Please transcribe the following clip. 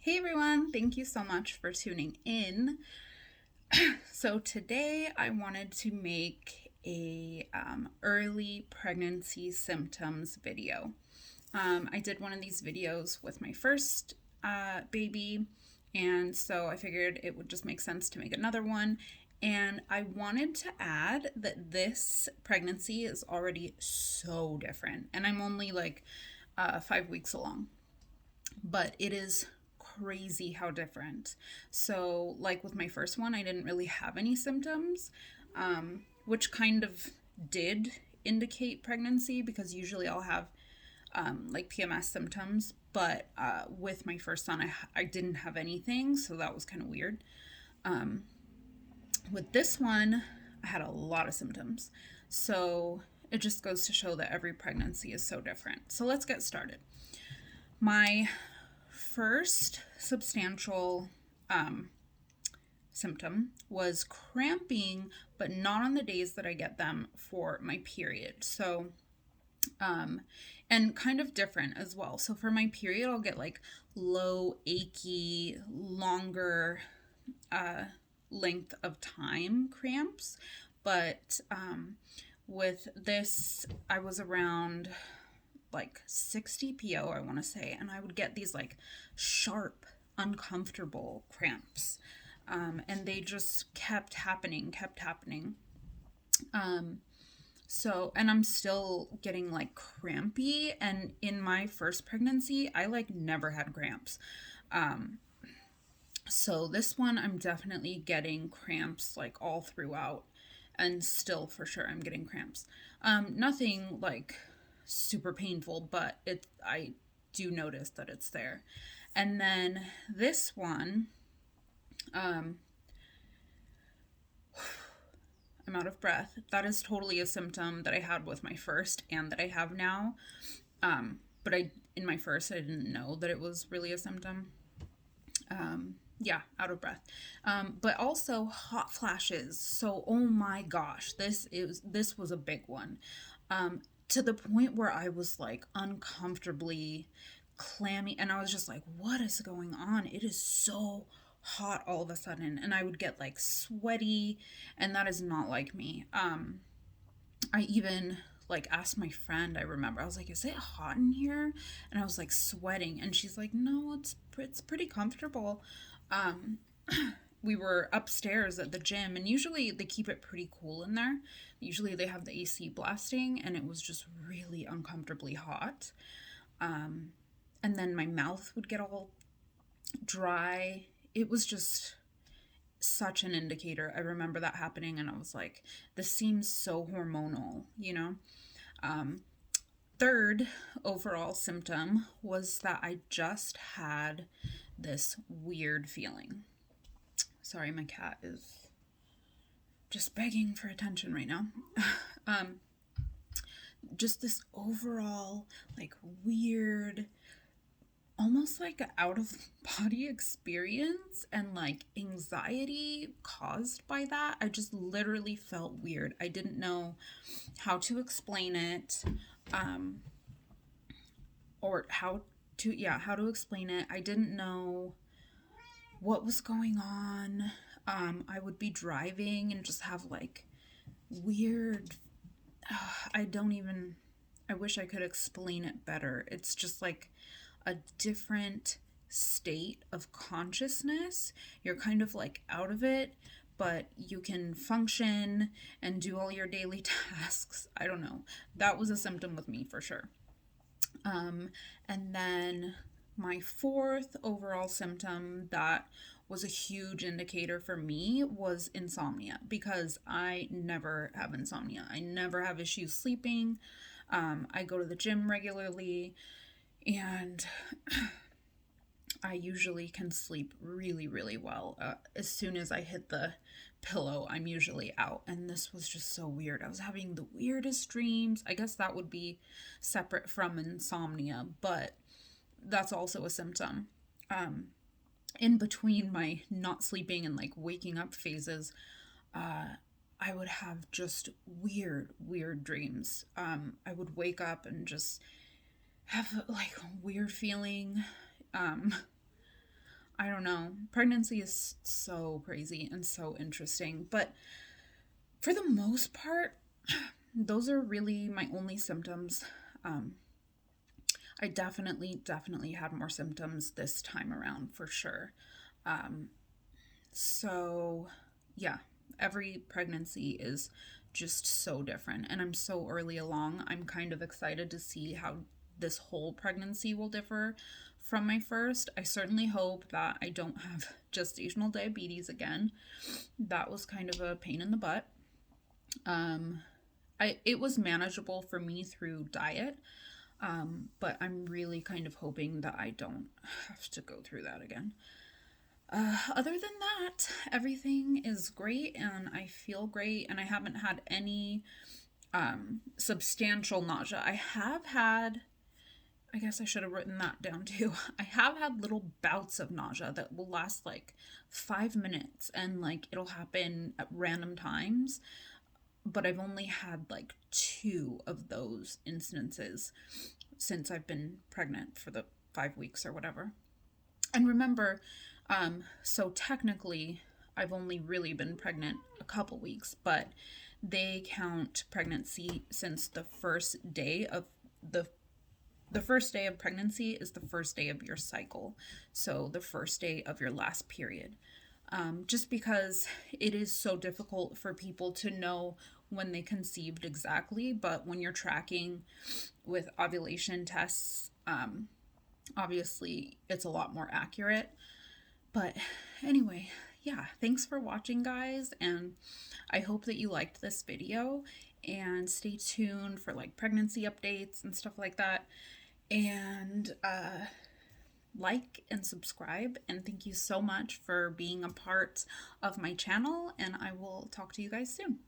Hey everyone, thank you so much for tuning in. So today I wanted to make a early pregnancy symptoms video. I did one of these videos with my first baby, and so I figured it would just make sense to make another one. And I wanted to add that this pregnancy is already so different, and I'm only like 5 weeks along, but it is crazy how different. So, like with my first one, I didn't really have any symptoms, which kind of did indicate pregnancy because usually I'll have like PMS symptoms. But with my first son, I didn't have anything, so that was kind of weird. With this one, I had a lot of symptoms. So it just goes to show that every pregnancy is so different. So let's get started. My first substantial symptom was cramping, but not on the days that I get them for my period. So, and kind of different as well. So for my period, I'll get like low, achy, longer length of time cramps. But with this, I was around like 60 PO, I want to say, and I would get these like sharp, uncomfortable cramps. And they just kept happening. So, and I'm still getting like crampy. And in my first pregnancy, I like never had cramps. So this one, I'm definitely getting cramps like all throughout. And still for sure, I'm getting cramps. Nothing like super painful, but I do notice that it's there. And then this one, I'm out of breath. That is totally a symptom that I had with my first and that I have now. But in my first, I didn't know that it was really a symptom. Yeah, out of breath. But also hot flashes. So, oh my gosh, this was a big one. To the point where I was like uncomfortably clammy, and I was just like, what is going on? It is so hot all of a sudden, and I would get like sweaty, and that is not like me. I even like asked my friend, I remember, I was like, is it hot in here? And I was like sweating, and she's like, no, it's pretty comfortable. um we were upstairs at the gym, and usually they keep it pretty cool in there. Usually they have the AC blasting, and it was just really uncomfortably hot. And then my mouth would get all dry. It was just such an indicator. I remember that happening, and I was like, this seems so hormonal, you know? Third overall symptom was that I just had this weird feeling. Sorry, my cat is just begging for attention right now. Just this overall, like, weird, almost like an out of body experience and like anxiety caused by that. I just literally felt weird. I didn't know how to explain it, or how to explain it. I didn't know what was going on. I would be driving and just have like weird, I don't even, I wish I could explain it better. It's just like a different state of consciousness. You're kind of like out of it, but you can function and do all your daily tasks. I don't know. That was a symptom with me for sure. And then my fourth overall symptom that was a huge indicator for me was insomnia, because I never have insomnia. I never have issues sleeping. I go to the gym regularly, and I usually can sleep really, really well. As soon as I hit the pillow, I'm usually out. And this was just so weird. I was having the weirdest dreams. I guess that would be separate from insomnia, but that's also a symptom. In between my not sleeping and like waking up phases, I would have just weird dreams. I would wake up and just have like a weird feeling. I don't know. Pregnancy is so crazy and so interesting. But for the most part, those are really my only symptoms. Um, I definitely had more symptoms this time around for sure. Um, so, yeah, every pregnancy is just so different. And I'm so early along. I'm kind of excited to see how this whole pregnancy will differ from my first. I certainly hope that I don't have gestational diabetes again. That was kind of a pain in the butt. Um, it was manageable for me through diet, but I'm really kind of hoping that I don't have to go through that again. Other than that, everything is great and I feel great, and I haven't had any substantial nausea. I have had, I guess I should have written that down too. I have had little bouts of nausea that will last like 5 minutes, and like it'll happen at random times, but I've only had like two of those instances since I've been pregnant for the 5 weeks or whatever. And remember, so technically, I've only really been pregnant a couple weeks, but they count pregnancy since the first day of the the first day of pregnancy is the first day of your cycle. So the first day of your last period. Just because it is so difficult for people to know when they conceived exactly, but when you're tracking with ovulation tests, obviously it's a lot more accurate. But anyway, yeah, thanks for watching, guys, and I hope that you liked this video, and stay tuned for like pregnancy updates and stuff like that. And like and subscribe, and thank you so much for being a part of my channel, and I will talk to you guys soon.